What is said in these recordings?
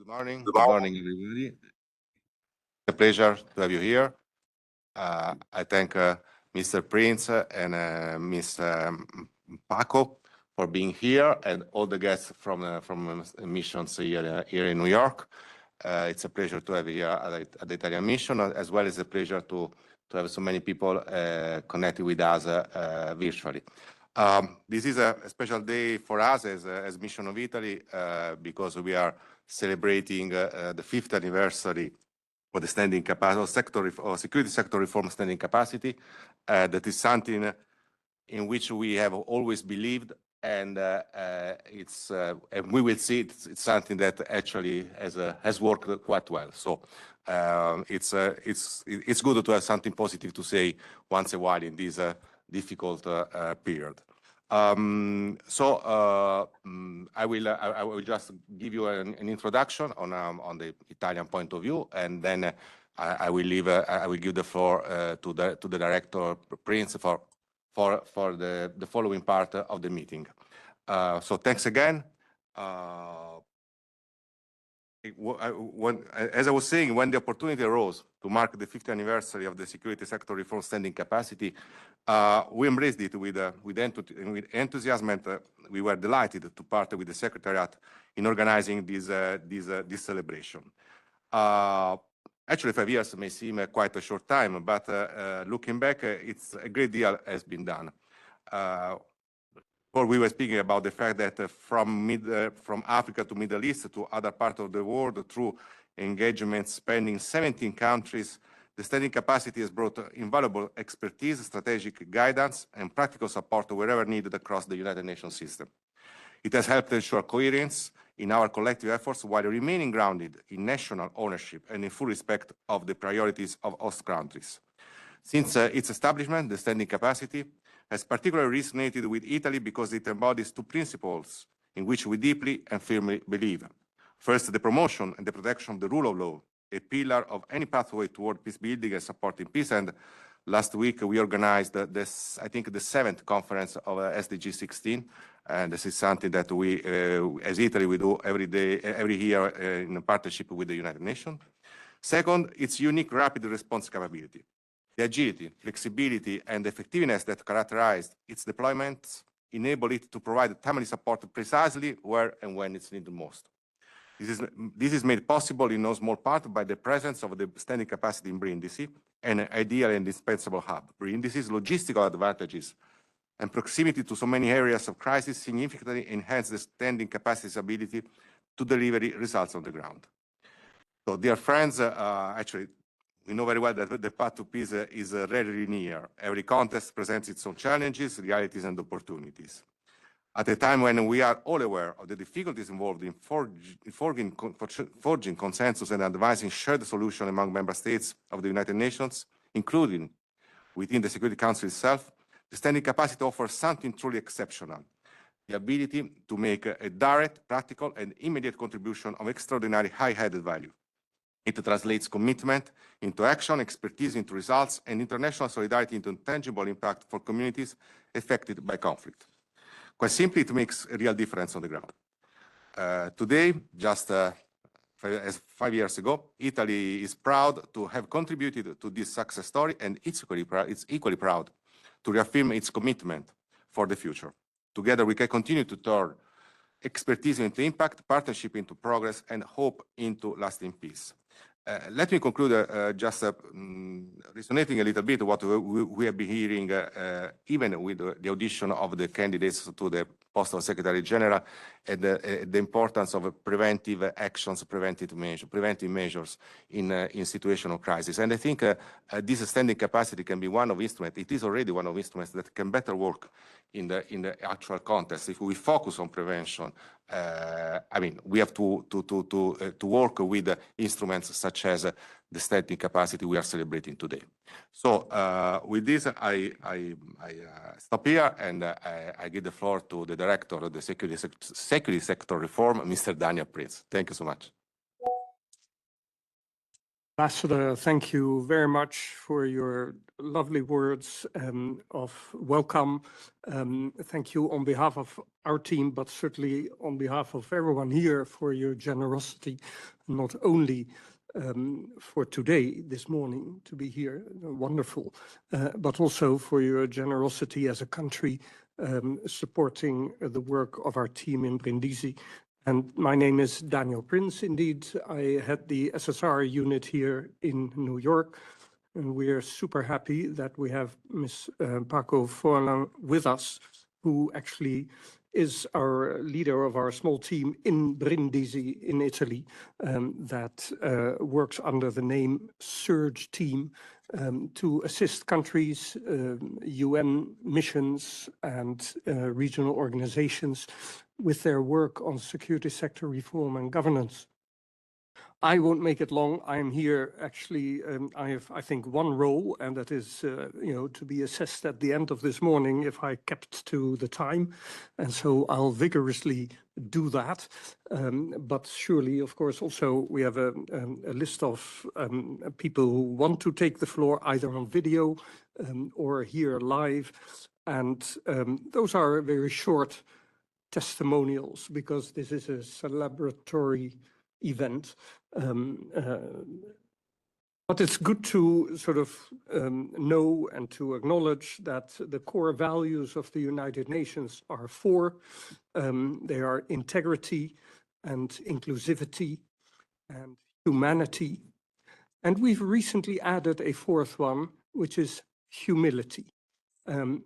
Good morning. Good morning, everybody. It's a pleasure to have you here. I thank Mr. Prince and Mr. Paco for being here, and all the guests from missions here in New York. It's a pleasure to have you here at the Italian mission, as well as a pleasure to have so many people connected with us virtually. This is a special day for us as Mission of Italy because we are celebrating the 5th anniversary of the standing capacity, security sector reform standing capacity. That is something in which we have always believed, and and we will see it's something that actually has worked quite well. So it's good to have something positive to say once in a while in this difficult period. I will just give you an introduction on the Italian point of view, and then I will give the floor to the director Prince for the following part of the meeting. So thanks again. As I was saying, when the opportunity arose to mark the 5th anniversary of the security sector reform standing capacity, we embraced it with enthusiasm, and we were delighted to partner with the Secretariat in organizing this celebration. Actually, 5 years may seem quite a short time, but looking back, it's a great deal has been done. We were speaking about the fact that from Africa to Middle East to other parts of the world, through engagement spanning 17 countries, the standing capacity has brought invaluable expertise, strategic guidance, and practical support wherever needed across the United Nations system. It has helped ensure coherence in our collective efforts while remaining grounded in national ownership and in full respect of the priorities of host countries. Since its establishment, the standing capacity has particularly resonated with Italy because it embodies two principles in which we deeply and firmly believe. First, the promotion and the protection of the rule of law, a pillar of any pathway toward peace building and supporting peace. And last week, we organized this, I think, the 7th conference of SDG 16. And this is something that we, as Italy, we do every year in partnership with the United Nations. Second, its unique rapid response capability. The agility, flexibility, and effectiveness that characterized its deployments enable it to provide timely support precisely where and when it's needed most. This is made possible in no small part by the presence of the standing capacity in Brindisi, an ideal and indispensable hub. Brindisi's logistical advantages and proximity to so many areas of crisis significantly enhance the standing capacity's ability to deliver results on the ground. So, dear friends, actually, we know very well that the path to peace is rarely linear. Every contest presents its own challenges, realities, and opportunities. At a time when we are all aware of the difficulties involved in forging consensus and advising shared solutions among member states of the United Nations, including within the Security Council itself, the standing capacity offers something truly exceptional: the ability to make a direct, practical, and immediate contribution of extraordinary high added value. It translates commitment into action, expertise into results, and international solidarity into tangible impact for communities affected by conflict. Quite simply, it makes a real difference on the ground. Today, just as 5 years ago, Italy is proud to have contributed to this success story, and it's equally proud to reaffirm its commitment for the future. Together, we can continue to turn expertise into impact, partnership into progress, and hope into lasting peace. Let me conclude just resonating a little bit what we have been hearing, even with the audition of the candidates to the post of Secretary General, and the importance of preventive actions, preventive measures in situation of crisis. And I think this standing capacity can be one of instruments. It is already one of instruments that can better work in the actual context. If we focus on prevention, I mean, we have to work with instruments such as the standing capacity we are celebrating today. So with this, I stop here, and I give the floor to the director of the security sector reform, Mr. Daniel Prince. Thank you so much. Ambassador, thank you very much for your lovely words of welcome. Thank you on behalf of our team, but certainly on behalf of everyone here for your generosity, not only for today, this morning, to be here, wonderful, but also for your generosity as a country supporting the work of our team in Brindisi. And my name is Daniel Prince. Indeed, I had the SSR unit here in New York, and we are super happy that we have Ms. Paco Forlan with us, who actually is our leader of our small team in Brindisi in Italy that works under the name Surge Team to assist countries, UN missions and regional organizations with their work on security sector reform and governance. I won't make it long. I'm here actually, I have, I think, one role, and that is, to be assessed at the end of this morning if I kept to the time. And so I'll vigorously do that. But surely, of course, also we have a list of people who want to take the floor either on video or here live. And those are very short testimonials because this is a celebratory event. But it's good to sort of know and to acknowledge that the core values of the United Nations are four. They are integrity and inclusivity and humanity. And we've recently added a fourth one, which is humility.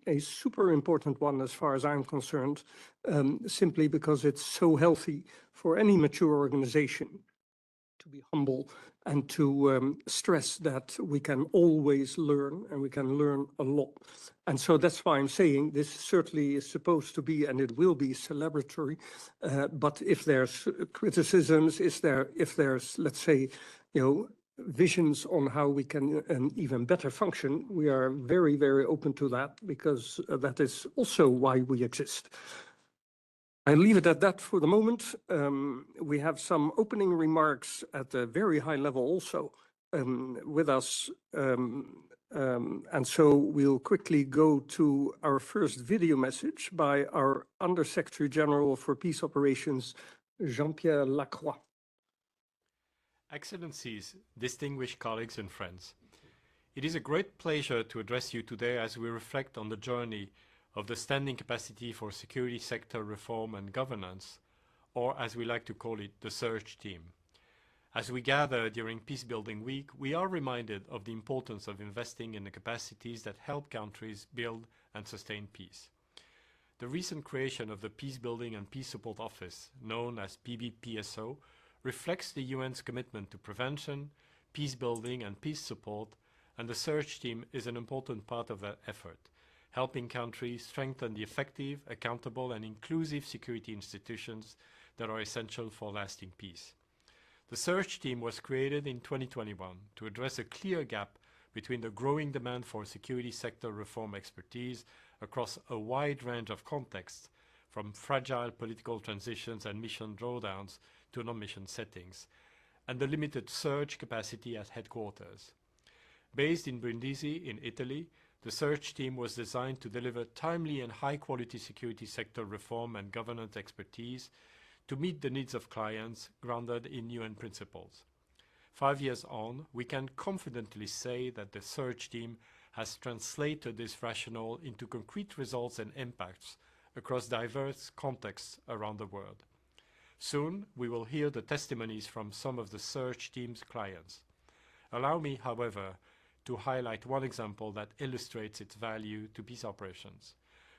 A super important one as far as I'm concerned, simply because it's so healthy for any mature organization to be humble and to stress that we can always learn and we can learn a lot. And so that's why I'm saying this certainly is supposed to be, and it will be celebratory, but if there's criticisms, if there's, let's say, visions on how we can even better function, we are very, very open to that because that is also why we exist. I'll leave it at that for the moment. We have some opening remarks at a very high level also with us. And so we'll quickly go to our first video message by our Under-Secretary General for Peace Operations, Jean-Pierre Lacroix. Excellencies, distinguished colleagues and friends, it is a great pleasure to address you today as we reflect on the journey of the Standing Capacity for Security Sector Reform and Governance, or as we like to call it, the SURGE team. As we gather during Peacebuilding Week, we are reminded of the importance of investing in the capacities that help countries build and sustain peace. The recent creation of the Peacebuilding and Peace Support Office, known as PBPSO, reflects the UN's commitment to prevention, peace building and peace support, and the SURGE team is an important part of that effort, helping countries strengthen the effective, accountable and inclusive security institutions that are essential for lasting peace. The SURGE team was created in 2021 to address a clear gap between the growing demand for security sector reform expertise across a wide range of contexts, from fragile political transitions and mission drawdowns to non-mission settings, and the limited SURGE capacity at headquarters. Based in Brindisi, in Italy, the SURGE team was designed to deliver timely and high-quality security sector reform and governance expertise to meet the needs of clients grounded in UN principles. 5 years on, we can confidently say that the SURGE team has translated this rationale into concrete results and impacts across diverse contexts around the world. Soon, we will hear the testimonies from some of the SURGE team's clients. Allow me, however, to highlight one example that illustrates its value to peace operations.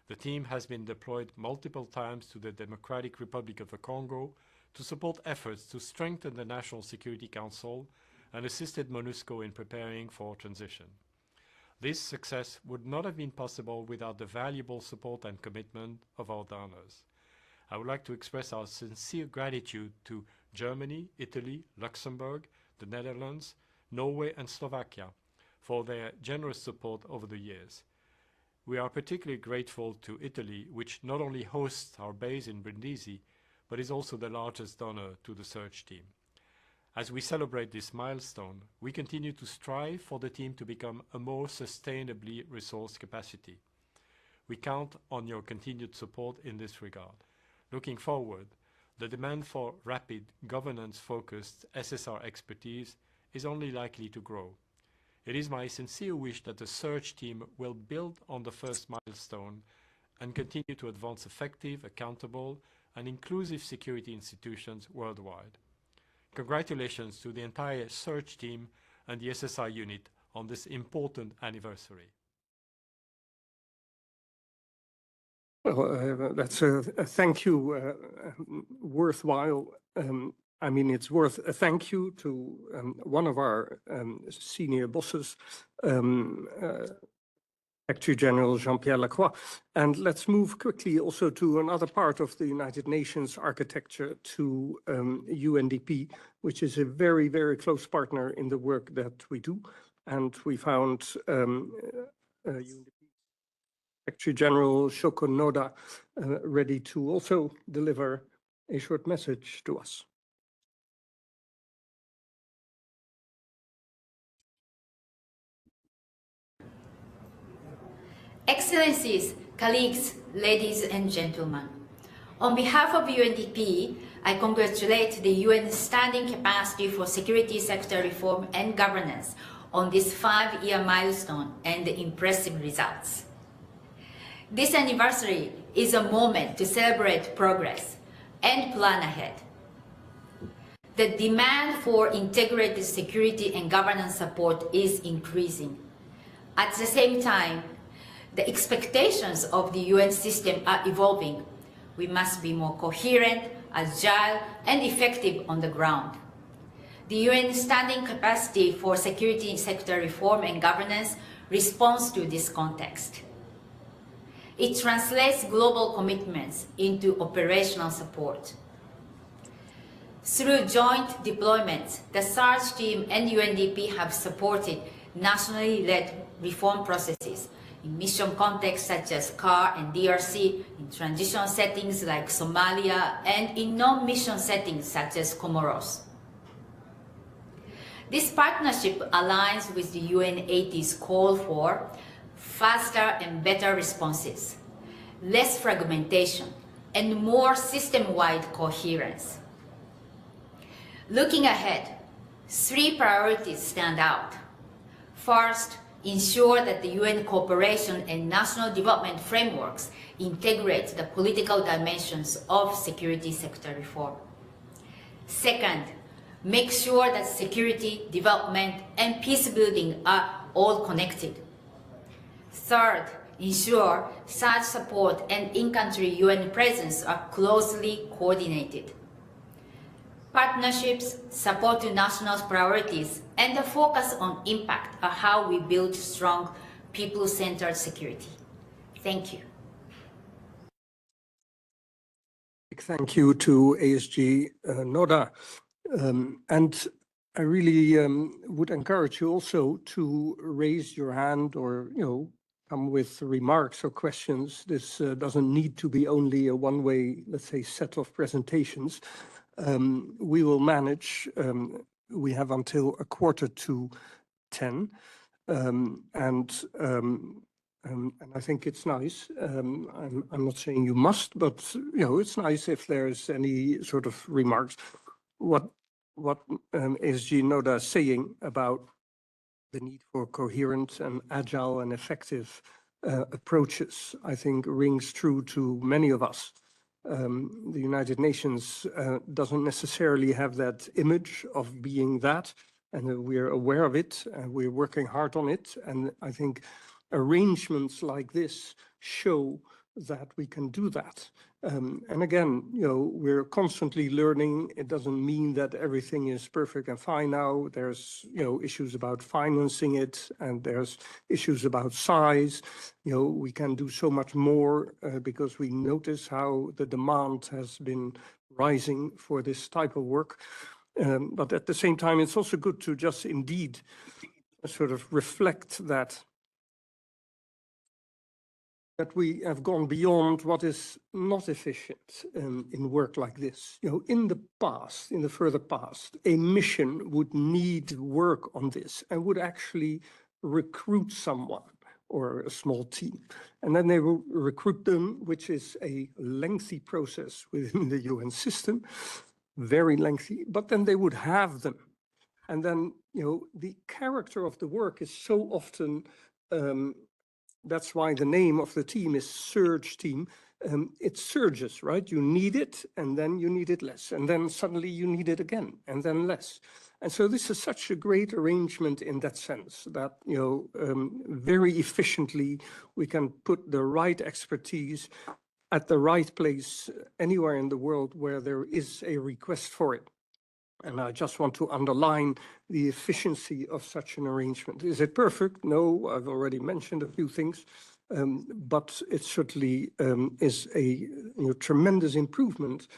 The team has been deployed multiple times to the Democratic Republic of the Congo to support efforts to strengthen the National Security Council and assisted MONUSCO in preparing for transition. This success would not have been possible without the valuable support and commitment of our donors. I would like to express our sincere gratitude to Germany, Italy, Luxembourg, the Netherlands, Norway and Slovakia for their generous support over the years. We are particularly grateful to Italy, which not only hosts our base in Brindisi, but is also the largest donor to the SURGE team. As we celebrate this milestone, we continue to strive for the team to become a more sustainably resourced capacity. We count on your continued support in this regard. Looking forward, the demand for rapid, governance-focused SSR expertise is only likely to grow. It is my sincere wish that the search team will build on the first milestone and continue to advance effective, accountable, and inclusive security institutions worldwide. Congratulations to the entire search team and the SSR unit on this important anniversary. Well, that's a thank you worthwhile. I mean, it's worth a thank you to one of our senior bosses, Secretary General Jean-Pierre Lacroix. And let's move quickly also to another part of the United Nations architecture, to UNDP, which is a very, very close partner in the work that we do. And we found UNDP Secretary General Shoko Noda ready to also deliver a short message to us. Excellencies, colleagues, ladies and gentlemen, on behalf of UNDP, I congratulate the UN Standing Capacity for Security Sector Reform and Governance on this 5-year milestone and the impressive results. This anniversary is a moment to celebrate progress and plan ahead. The demand for integrated security and governance support is increasing. At the same time, the expectations of the UN system are evolving. We must be more coherent, agile, and effective on the ground. The UN Standing Capacity for Security Sector Reform and Governance responds to this context. It translates global commitments into operational support. Through joint deployments, the search team and UNDP have supported nationally led reform processes in mission contexts such as CAR and DRC, in transition settings like Somalia, and in non-mission settings such as Comoros. This partnership aligns with the UN80's call for faster and better responses, less fragmentation, and more system-wide coherence. Looking ahead, 3 priorities stand out. First, ensure that the UN cooperation and national development frameworks integrate the political dimensions of security sector reform. Second, make sure that security, development, and peace building are all connected. Third, ensure such support and in-country UN presence are closely coordinated. Partnerships, support to national priorities, and the focus on impact are how we build strong, people-centered security. Thank you. Thank you to ASG Noda. And I really would encourage you also to raise your hand or, come with remarks or questions. This doesn't need to be only a one-way, let's say, set of presentations. We will manage. We have until 9:45, and I think it's nice. I'm not saying you must, but it's nice if there's any sort of remarks. What ASG Noda is saying about the need for coherent and agile and effective approaches, I think rings true to many of us. The United Nations doesn't necessarily have that image of being that, and we're aware of it, and we're working hard on it. And I think arrangements like this show that we can do that. And again, we're constantly learning. It doesn't mean that everything is perfect and fine now. There's, issues about financing it, and there's issues about size. We can do so much more because we notice how the demand has been rising for this type of work. But at the same time, it's also good to just indeed sort of reflect that that we have gone beyond what is not efficient in work like this. You know, in the past, in the further past, a mission would need work on this and would actually recruit someone or a small team. And then they will recruit them, which is a lengthy process within the UN system, very lengthy, but then they would have them. And then, you know, the character of the work is so often, that's why the name of the team is Surge Team. It surges, right? You need it, and then you need it less. And then suddenly you need it again, and then less. And so this is such a great arrangement in that sense that, you know, very efficiently we can put the right expertise at the right place anywhere in the world where there is a request for it. And I just want to underline the efficiency of such an arrangement. Is it perfect? No, I've already mentioned a few things, but it certainly is a tremendous improvement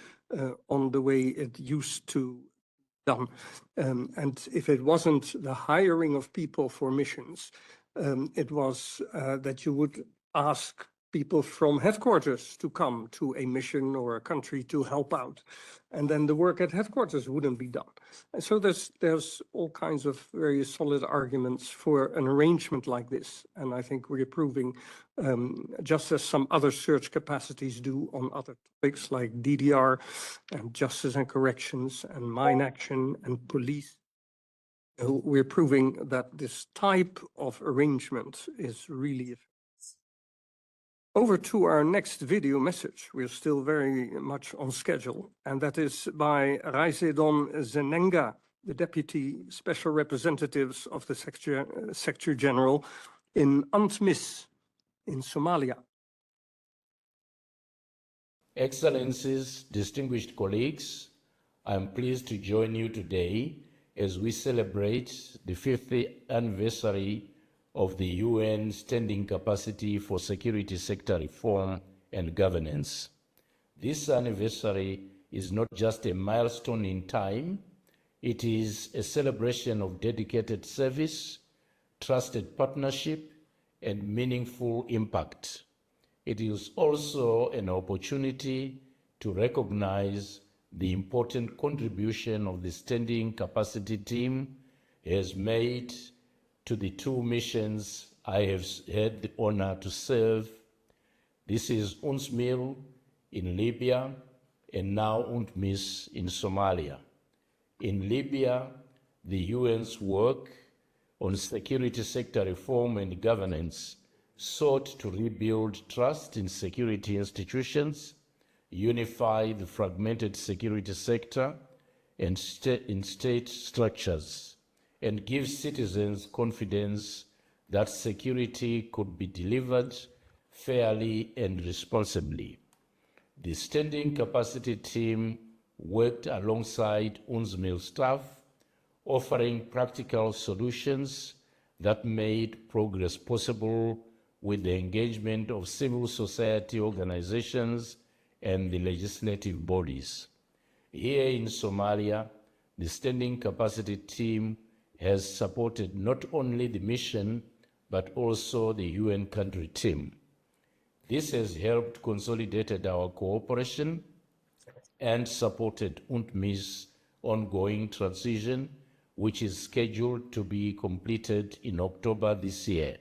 on the way it used to be done. And if it wasn't the hiring of people for missions, it was that you would ask people from headquarters to come to a mission or a country to help out. And then the work at headquarters wouldn't be done. And so there's all kinds of very solid arguments for an arrangement like this. And I think we're proving, just as some other search capacities do on other topics like DDR and justice and corrections and mine action and police, we're proving that this type of arrangement is really effective. Over to our next video message. We're still very much on schedule, and that is by Raizedon Zenenga, the Deputy Special Representatives of the Secretary General in UNTMIS in Somalia. Excellencies, distinguished colleagues, I'm pleased to join you today as we celebrate the 50th anniversary of the UN Standing Capacity for Security Sector Reform and Governance. This anniversary is not just a milestone in time, it is a celebration of dedicated service, trusted partnership, and meaningful impact. It is also an opportunity to recognize the important contribution of the Standing Capacity Team has made to the two missions I have had the honor to serve. This is UNSMIL in Libya and now UNTMIS in Somalia. In Libya, the UN's work on security sector reform and governance sought to rebuild trust in security institutions, unify the fragmented security sector and in state structures, and give citizens confidence that security could be delivered fairly and responsibly. The Standing Capacity Team worked alongside UNSMIL staff, offering practical solutions that made progress possible with the engagement of civil society organizations and the legislative bodies. Here in Somalia, the Standing Capacity Team has supported not only the mission, but also the UN country team. This has helped consolidate our cooperation and supported UNTMIS' ongoing transition, which is scheduled to be completed in October this year.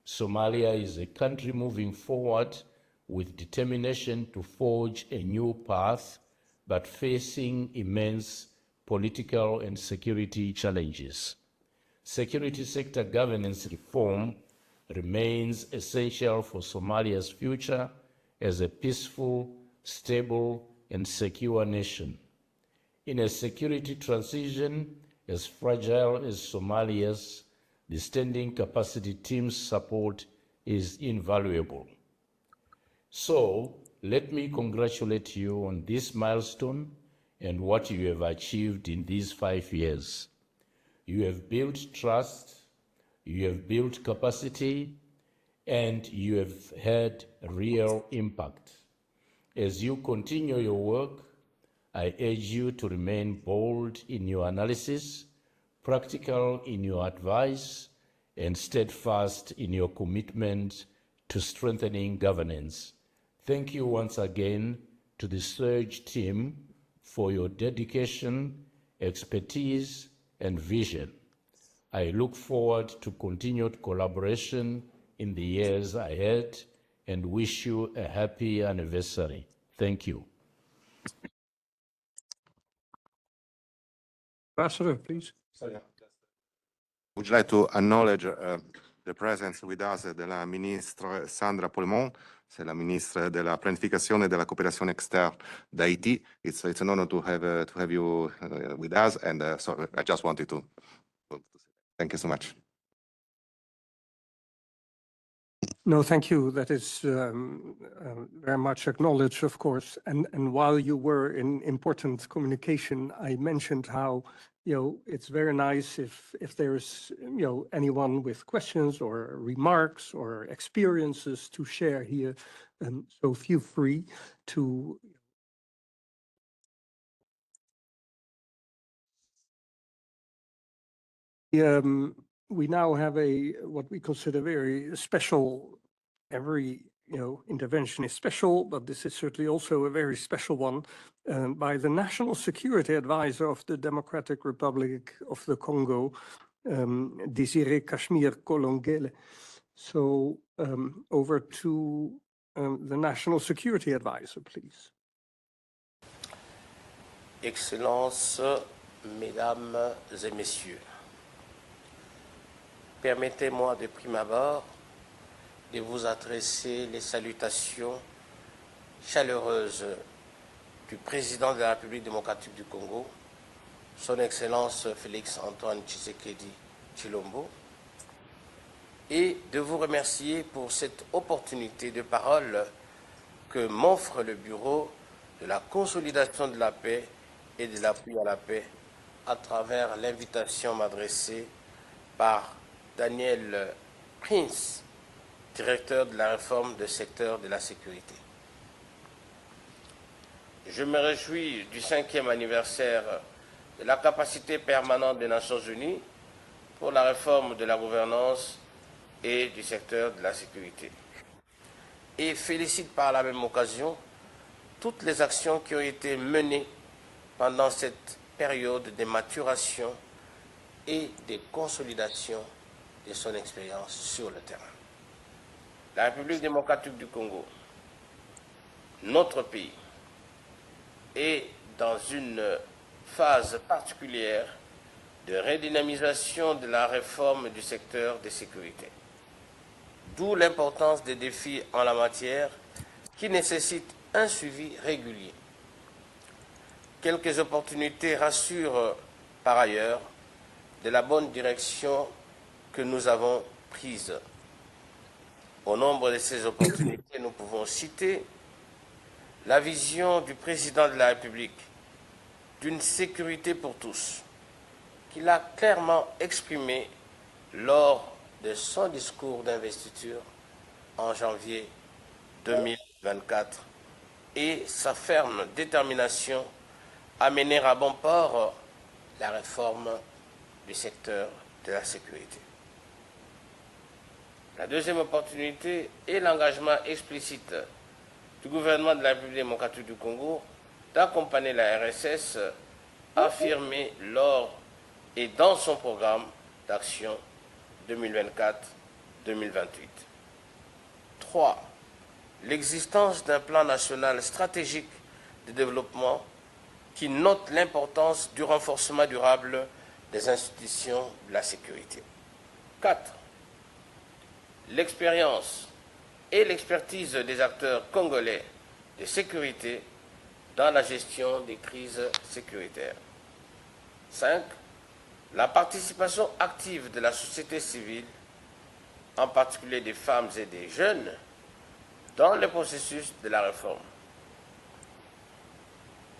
Somalia is a country moving forward with determination to forge a new path, but facing immense political and security challenges. Security sector governance reform remains essential for Somalia's future as a peaceful, stable, and secure nation. In a security transition as fragile as Somalia's, the Standing Capacity Team's support is invaluable. So, let me congratulate you on this milestone and what you have achieved in these 5 years. You have built trust, you have built capacity, and you have had real impact. As you continue your work, I urge you to remain bold in your analysis, practical in your advice, and steadfast in your commitment to strengthening governance. Thank you once again to the Surge team for your dedication, expertise, and vision. I look forward to continued collaboration in the years ahead and wish you a happy anniversary. Thank you. Ambassador, please. Would you like to acknowledge the presence with us della ministra Sandra Polmont, c'est la ministre della pianificazione e della cooperazione externe d'Haiti. It's an honor to have you with us, and so I just wanted to thank you so much. No, thank you. That is very much acknowledged, of course. And while you were in important communication, I mentioned how, it's very nice if there's, anyone with questions or remarks or experiences to share here. So feel free to. We now have what we consider very special. Every intervention is special, but this is certainly also a very special one by the National Security Advisor of the Democratic Republic of the Congo, Désiré Kashmir Kolongele. So over to the National Security Advisor, please. Excellences, Mesdames et Messieurs, permettez-moi de prime abord de vous adresser les salutations chaleureuses du président de la République démocratique du Congo, son Excellence Félix Antoine Tshisekedi Tshilombo, et de vous remercier pour cette opportunité de parole que m'offre le Bureau de la consolidation de la paix et de l'appui à la paix à travers l'invitation m'adressée par Daniel Prince, directeur de la réforme du secteur de la sécurité. Je me réjouis du 5e anniversaire de la capacité permanente des Nations Unies pour la réforme de la gouvernance et du secteur de la sécurité. Et félicite par la même occasion toutes les actions qui ont été menées pendant cette période de maturation et de consolidation de son expérience sur le terrain. La République démocratique du Congo, notre pays, est dans une phase particulière de redynamisation de la réforme du secteur de sécurité. D'où l'importance des défis en la matière qui nécessitent un suivi régulier. Quelques opportunités rassurent par ailleurs de la bonne direction que nous avons prise. Au nombre de ces opportunités, nous pouvons citer la vision du président de la République d'une sécurité pour tous, qu'il a clairement exprimée lors de son discours d'investiture en janvier 2024 et sa ferme détermination à mener à bon port la réforme du secteur de la sécurité. La deuxième opportunité est l'engagement explicite du gouvernement de la République démocratique du Congo d'accompagner la RSS affirmée lors et dans son programme d'action 2024-2028. 3. L'existence d'un plan national stratégique de développement qui note l'importance du renforcement durable des institutions de la sécurité. 4. L'expérience et l'expertise des acteurs congolais de sécurité dans la gestion des crises sécuritaires. 5. La participation active de la société civile, en particulier des femmes et des jeunes, dans le processus de la réforme.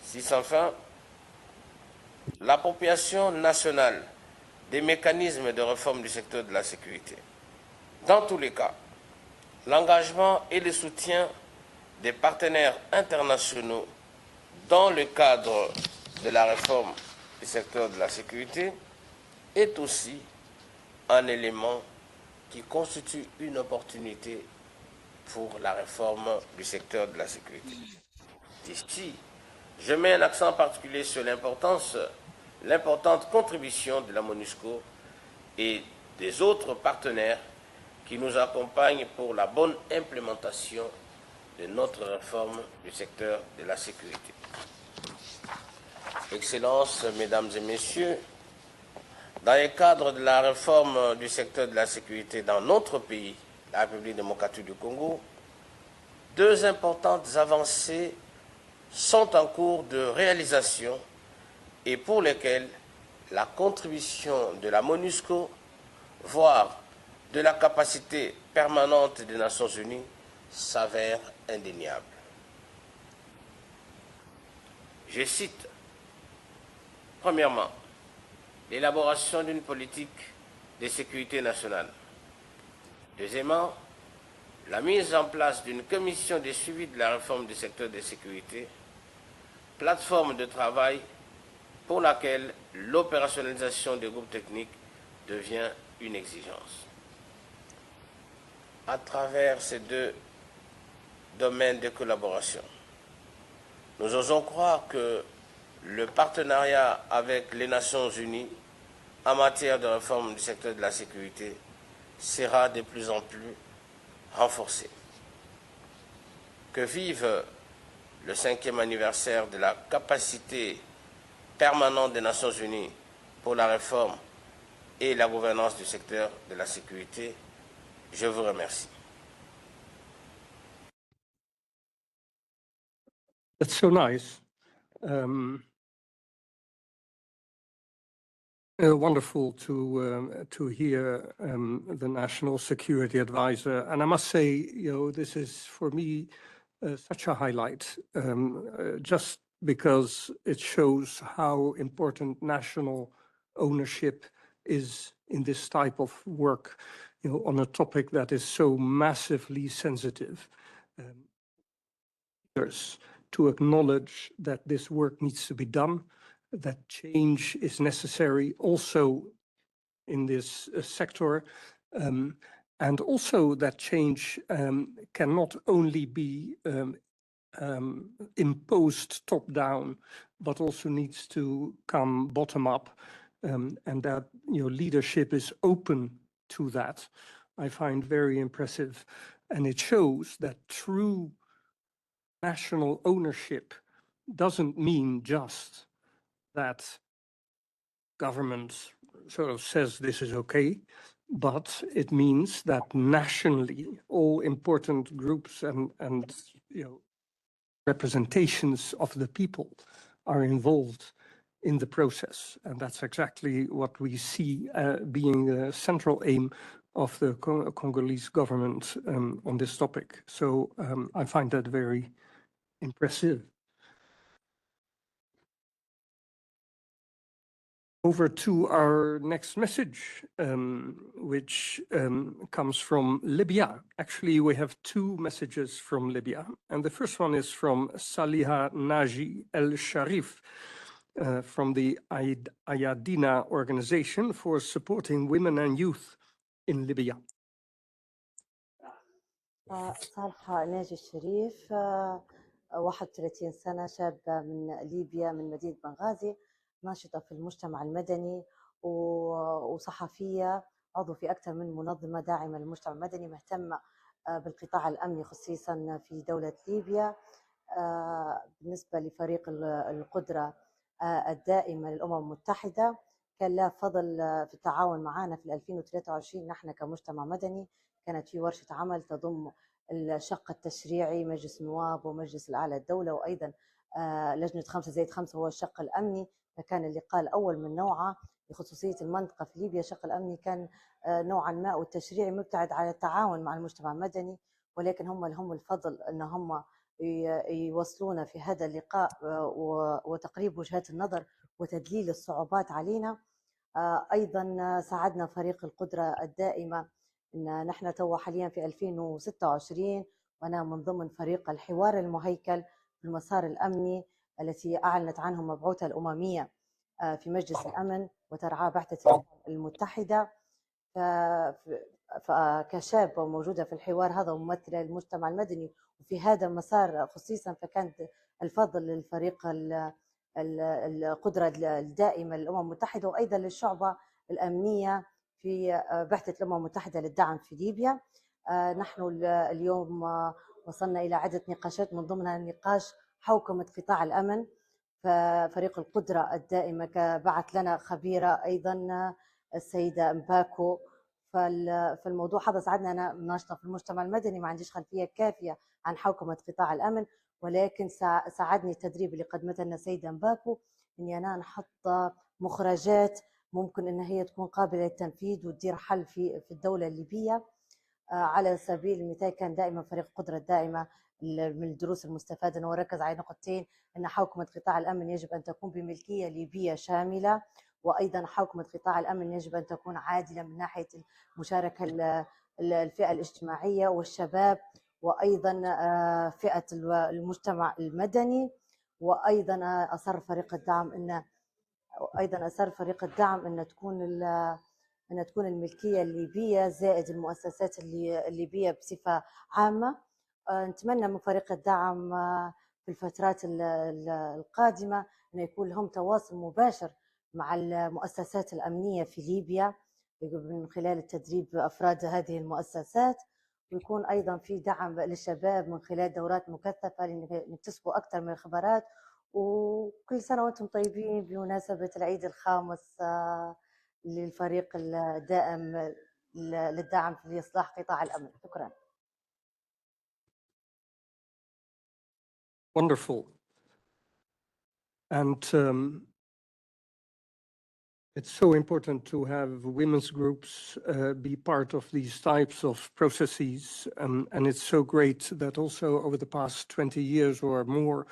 6. Enfin, l'appropriation nationale des mécanismes de réforme du secteur de la sécurité. Dans tous les cas, l'engagement et le soutien des partenaires internationaux dans le cadre de la réforme du secteur de la sécurité est aussi un élément qui constitue une opportunité pour la réforme du secteur de la sécurité. Ici, je mets un accent particulier sur l'importante contribution de la MONUSCO et des autres partenaires qui nous accompagnent pour la bonne implémentation de notre réforme du secteur de la sécurité. Excellences, Mesdames et Messieurs, dans le cadre de la réforme du secteur de la sécurité dans notre pays, la République démocratique du Congo, deux importantes avancées sont en cours de réalisation et pour lesquelles la contribution de la MONUSCO, voire de la capacité permanente des Nations Unies, s'avère indéniable. Je cite, premièrement, l'élaboration d'une politique de sécurité nationale. Deuxièmement, la mise en place d'une commission de suivi de la réforme du secteur de sécurité, plateforme de travail pour laquelle l'opérationnalisation des groupes techniques devient une exigence. À travers ces deux domaines de collaboration, nous osons croire que le partenariat avec les Nations Unies en matière de réforme du secteur de la sécurité sera de plus en plus renforcé. Que vive le 5e anniversaire de la capacité permanente des Nations Unies pour la réforme et la gouvernance du secteur de la sécurité. Je vous remercie. That's so nice. Wonderful to hear the National Security Advisor, and I must say, this is for me such a highlight, just because it shows how important national ownership is in this type of work, on a topic that is so massively sensitive. To acknowledge that this work needs to be done, that change is necessary also in this sector, and also that change cannot only be imposed top-down, but also needs to come bottom-up, and that leadership is open to that. I find very impressive, and it shows that true national ownership doesn't mean just that government sort of says this is okay, but it means that nationally all important groups and representations of the people are involved in the process. And that's exactly what we see being the central aim of the Congolese government on this topic. So I find that very impressive. Over to our next message, which comes from Libya. Actually, we have two messages from Libya. And the first one is from Saliha Naji El Sharif from the Ayadina Organization for Supporting Women and Youth in Libya. صالحة ناجي الشريف 31 سنة، شابة من ليبيا من مدينة بنغازي، ناشطة في المجتمع المدني وصحفية، عضو في أكثر من منظمة داعمة للمجتمع المدني، مهتمة بالقطاع الأمني خصيصا في دولة ليبيا. بالنسبة لفريق القدرة الدائمة للأمم المتحدة، كان له فضل في التعاون معنا في 2023. نحن كمجتمع مدني كانت في ورشة عمل تضم الشق التشريعي، مجلس النواب ومجلس الأعلى الدولة، وأيضا لجنة 5+5 هو الشق الأمني. فكان اللقاء الأول من نوعه بخصوصية المنطقة في ليبيا. الشق الأمني كان نوعا ما والتشريعي مبتعد على التعاون مع المجتمع المدني، ولكن هم لهم الفضل أن هم يوصلونا في هذا اللقاء وتقريب وجهات النظر وتدليل الصعوبات علينا. أيضا ساعدنا فريق القدرة الدائمة إن نحن تو حاليا في 2026، وأنا من ضمن فريق الحوار المهيكل في المسار الأمني التي أعلنت عنه المبعوثة الأممية في مجلس الأمن وترعاه بعثة الأمم المتحدة. كشابة وموجودة في الحوار هذا وممثلة للمجتمع المدني وفي هذا المسار خصيصا، فكانت الفضل للفريق القدرة الدائمة للأمم المتحدة وأيضا للشعبة الأمنية في بعثة الأمم المتحدة للدعم في ليبيا. نحن اليوم وصلنا إلى عدة نقاشات من ضمنها نقاش حوكمة قطاع الأمن، ففريق القدرة الدائمة بعث لنا خبيرة أيضا السيدة مباكو. فالموضوع هذا ساعدنا. أنا ناشطة في المجتمع المدني، ما عنديش خلفية كافية عن حوكمة قطاع الأمن، ولكن ساعدني التدريب اللي قدمته لنا السيدة مباكو إني أنا نحط مخرجات ممكن إن هي تكون قابلة للتنفيذ وتدير حل في الدولة الليبية. على سبيل المثال كان دائما فريق القدرة الدائمة من الدروس المستفادة أنه ركز على نقطتين: أن حوكمة قطاع الأمن يجب أن تكون بملكية ليبية شاملة، وأيضا حوكمة قطاع الأمن يجب أن تكون عادلة من ناحية المشاركة الفئة الاجتماعية والشباب، وأيضا فئة المجتمع المدني. وأيضا أصر فريق الدعم أن تكون الملكية الليبية زائد المؤسسات الليبية بصفة عامة. نتمنى من فريق الدعم في الفترات القادمة أن يكون لهم تواصل مباشر مع المؤسسات الأمنية في ليبيا من خلال تدريب أفراد هذه المؤسسات، ويكون أيضا في دعم للشباب من خلال دورات مكثفة لنكتسبوا أكثر من الخبرات. وكل سنة وأنتم طيبين بمناسبة العيد الخامس للفريق الدائم للدعم في إصلاح قطاع الأمن. شكرا. Wonderful. And it's so important to have women's groups be part of these types of processes. And it's so great that also over the past 20 years or more,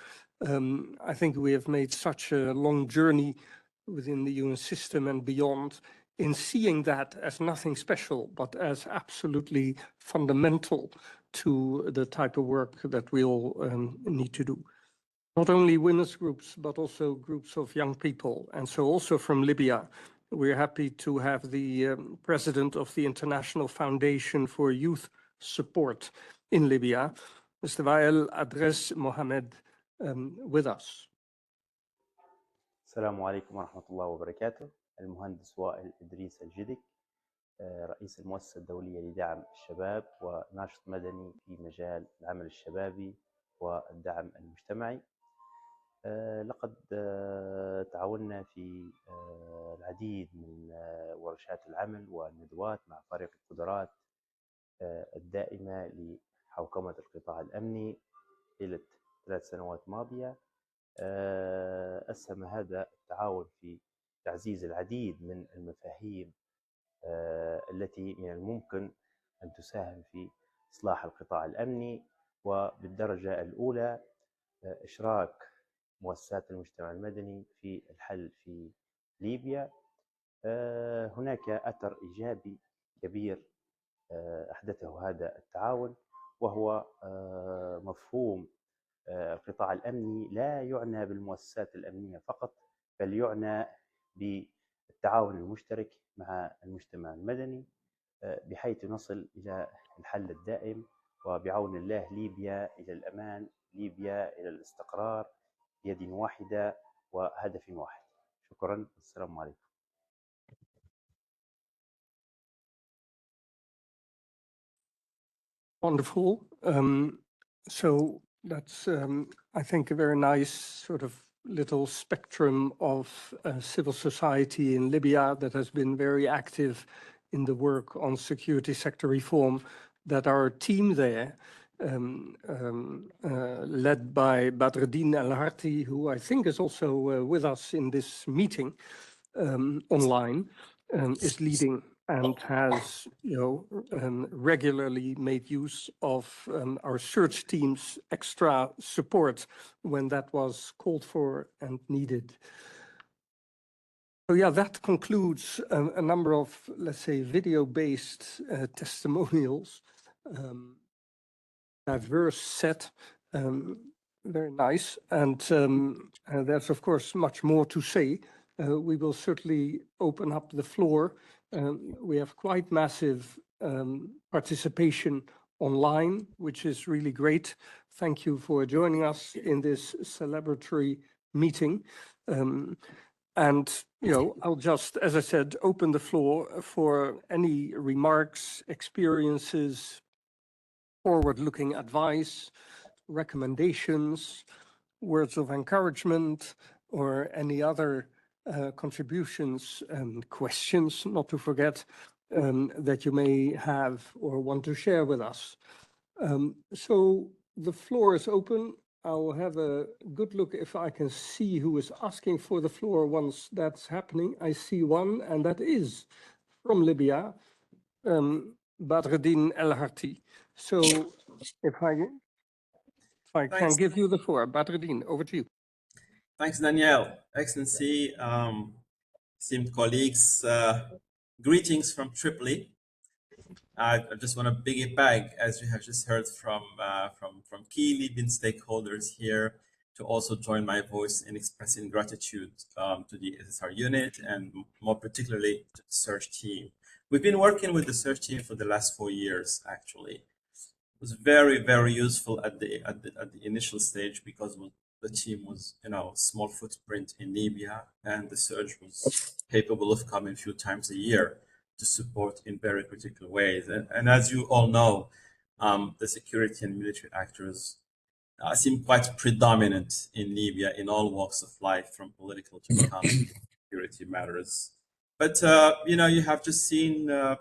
I think we have made such a long journey within the UN system and beyond in seeing that as nothing special, but as absolutely fundamental to the type of work that we all need to do. Not only women's groups, but also groups of young people. And so also from Libya, we're happy to have the president of the International Foundation for Youth Support in Libya, Mr. Wael Adres Mohamed, with us. السلام عليكم ورحمة الله وبركاته. المهندس وائل إدريس الجدك، رئيس المؤسسة الدولية لدعم الشباب وناشط مدني في مجال العمل الشبابي والدعم المجتمعي. لقد تعاوننا في العديد من ورشات العمل والندوات مع فريق القدرات الدائمة لحوكمة القطاع الأمني طيلة 3 سنوات ماضية. أسهم هذا التعاون في تعزيز العديد من المفاهيم التي من الممكن أن تساهم في إصلاح القطاع الأمني، وبالدرجة الأولى إشراك مؤسسات المجتمع المدني في الحل في ليبيا. هناك أثر إيجابي كبير أحدثه هذا التعاون، وهو مفهوم القطاع الأمني لا يعنى بالمؤسسات الأمنية فقط، بل يعنى بالتعاون المشترك مع المجتمع المدني بحيث نصل إلى الحل الدائم، وبعون الله ليبيا إلى الأمان، ليبيا إلى الاستقرار بيد واحدة وهدف واحد. شكرا، السلام عليكم. Wonderful. So that's, I think, a very nice sort of little spectrum of civil society in Libya that has been very active in the work on security sector reform, that our team there, led by Badreddin El-Harti, who I think is also with us in this meeting online, is leading and has, regularly made use of our search team's extra support when that was called for and needed. So yeah, that concludes a number of, let's say, video-based testimonials, diverse set, very nice. And there's, of course, much more to say. We will certainly open up the floor. We have quite massive participation online, which is really great. Thank you for joining us in this celebratory meeting. And, you know, I'll just, as I said, open the floor for any remarks, experiences, forward-looking advice, recommendations, words of encouragement, or any other contributions and questions, not to forget, that you may have or want to share with us. So the floor is open. I'll have a good look if I can see who is asking for the floor once that's happening. I see one, and that is from Libya, Badreddin El Harti. So if I can give you the floor, Badreddin, over to you. Thanks, Danielle. Excellency, esteemed colleagues, greetings from Tripoli. I just want to piggyback, as you have just heard from key Libyan stakeholders here, to also join my voice in expressing gratitude to the SSR unit and more particularly to the search team. We've been working with the search team for the last 4 years, actually. It was very, very useful at the initial stage because the team was, you know, small footprint in Libya, and the search was capable of coming a few times a year to support in very critical ways. And as you all know, the security and military actors seem quite predominant in Libya in all walks of life, from political to economic security matters. But, you know, you have just seen a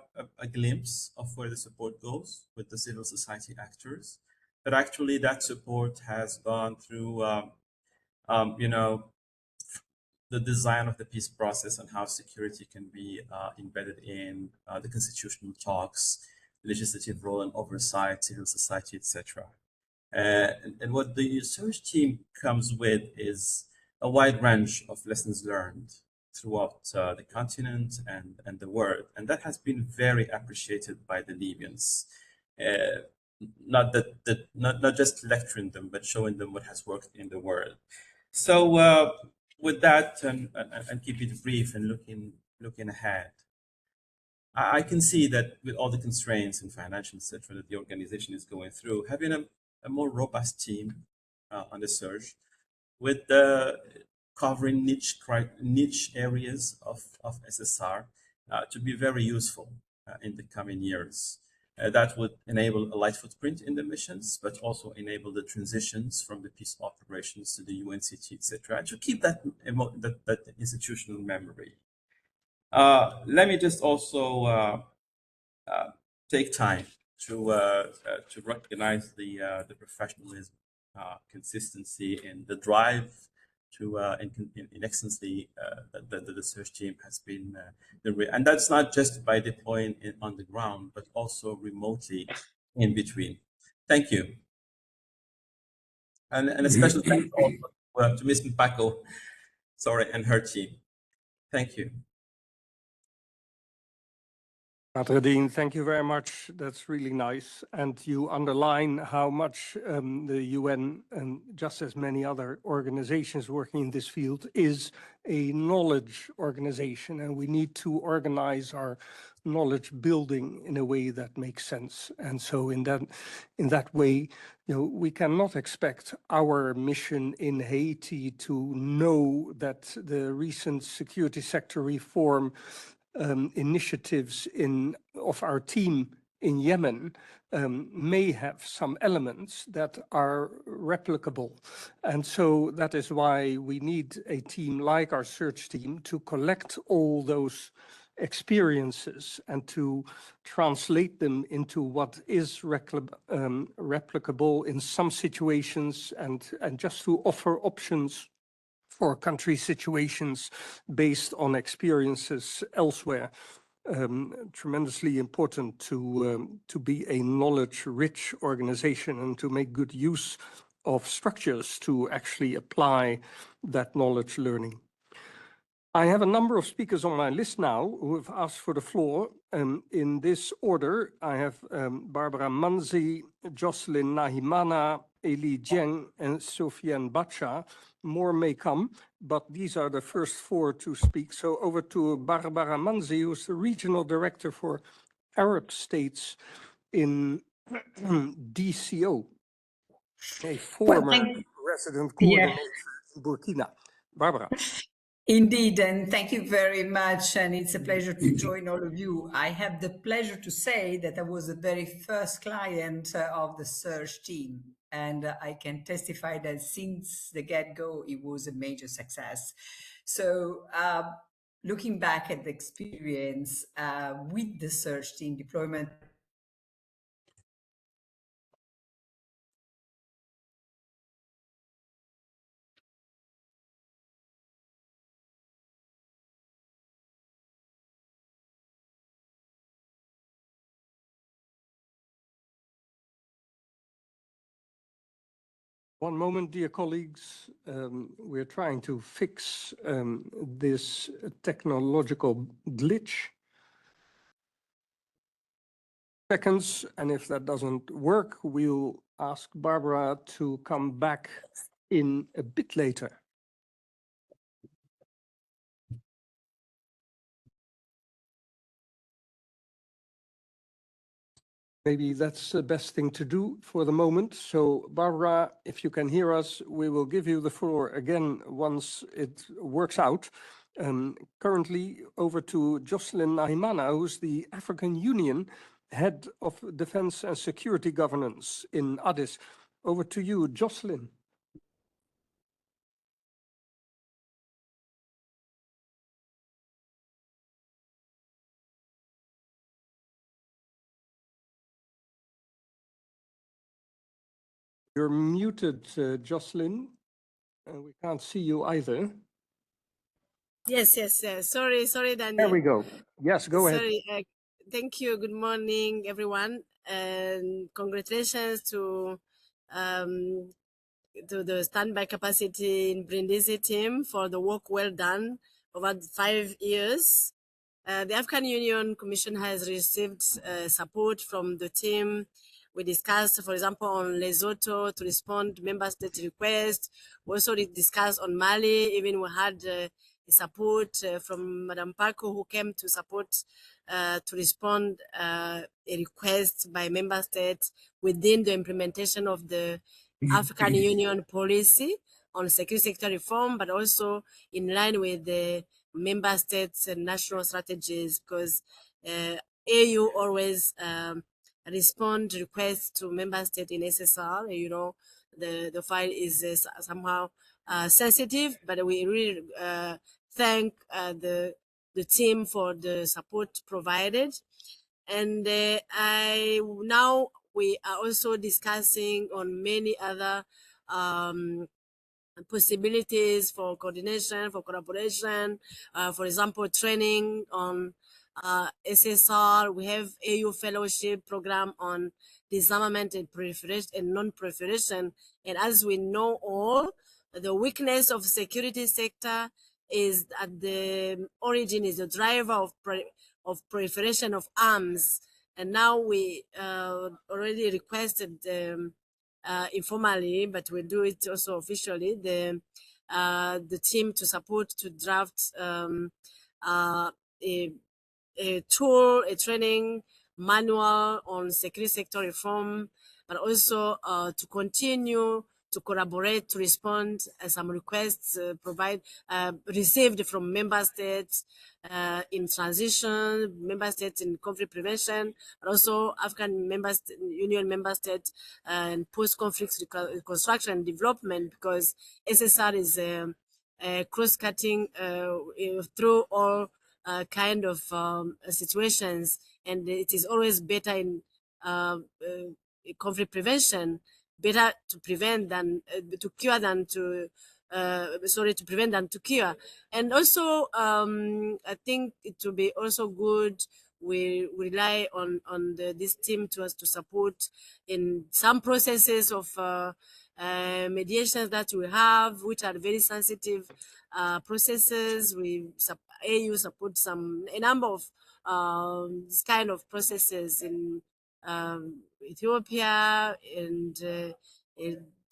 glimpse of where the support goes with the civil society actors. But actually that support has gone through, you know, the design of the peace process and how security can be embedded in the constitutional talks, legislative role and oversight, civil society, etc. And what the research team comes with is a wide range of lessons learned throughout the continent and the world. And that has been very appreciated by the Libyans. Not just lecturing them, but showing them what has worked in the world. So with that, and keep it brief and looking ahead, I can see that with all the constraints and financial, etc., that the organization is going through, having a more robust team on the search with covering niche areas of SSR to be very useful in the coming years. That would enable a light footprint in the missions, but also enable the transitions from the peace operations to the UNCT, etc., to keep that institutional memory. Let me just also take time to recognize the professionalism, consistency, and the drive to in excellency that the search team has been and that's not just by deploying it on the ground, but also remotely in between. Thank you, and a special thanks also to Ms. Mpako, and her team. Thank you. Badreddin, thank you very much. That's really nice. And you underline how much the UN, and just as many other organizations working in this field, is a knowledge organization. And we need to organize our knowledge building in a way that makes sense. And so in that way, you know, we cannot expect our mission in Haiti to know that the recent security sector reform initiatives of our team in Yemen may have some elements that are replicable. And so that is why we need a team like our search team to collect all those experiences and to translate them into what is replicable in some situations, and just to offer options for country situations based on experiences elsewhere. Tremendously important to be a knowledge-rich organization and to make good use of structures to actually apply that knowledge learning. I have a number of speakers on my list now who have asked for the floor. In this order, I have Barbara Manzi, Jocelyn Nahimana, Eli Jiang, and Sofiane Bacha. More may come, but these are the first 4 to speak. So over to Barbara Manzi, who's the Regional Director for Arab states in DCO, a former resident coordinator in Burkina. Barbara. Indeed, and thank you very much. And it's a pleasure to join all of you. I have the pleasure to say that I was the very first client of the search team. And I can testify that since the get-go, it was a major success. So looking back at the experience with the search team deployment, One moment, dear colleagues. We're trying to fix this technological glitch. Seconds, and if that doesn't work, we'll ask Barbara to come back in a bit later. Maybe that's the best thing to do for the moment. So Barbara, if you can hear us, we will give you the floor again once it works out. Currently over to Jocelyn Nahimana, who's the African Union Head of Defense and Security Governance in Addis. Over to you, Jocelyn. You're muted, Jocelyn, and we can't see you either. Yes. Sorry, Daniel. There we go. Yes, go ahead. Sorry. Thank you. Good morning, everyone, and congratulations to the standby capacity in Brindisi team for the work well done over 5 years. The African Union Commission has received support from the team. We discussed, for example, on Lesotho to respond to member state requests. We also discussed on Mali. Even we had support from Madam Paco, who came to support to respond a request by member states within the implementation of the African Union policy on security sector reform, but also in line with the member states and national strategies, because AU always respond requests to member state in SSR. You know, the file is somehow sensitive, but we really thank the team for the support provided. And now we are also discussing on many other possibilities for coordination, for collaboration, for example, training on SSR. We have AU fellowship program on disarmament and proliferation and non-proliferation. And as we know all, the weakness of security sector is at the origin, is the driver of proliferation of arms. And now we already requested informally, but we'll do it also officially, the team to support to draft a tool, a training manual on security sector reform, but also to continue to collaborate to respond some requests received from member states in transition, member states in conflict prevention, but also African Union member states and post-conflict reconstruction and development, because SSR is cross-cutting through all kind of situations, and it is always better in conflict prevention, better to prevent than to cure than to to prevent than to cure. And also I think it will be also good we rely on this team to support in some processes of mediations that we have, which are very sensitive processes. AU supports a number of this kind of processes in Ethiopia and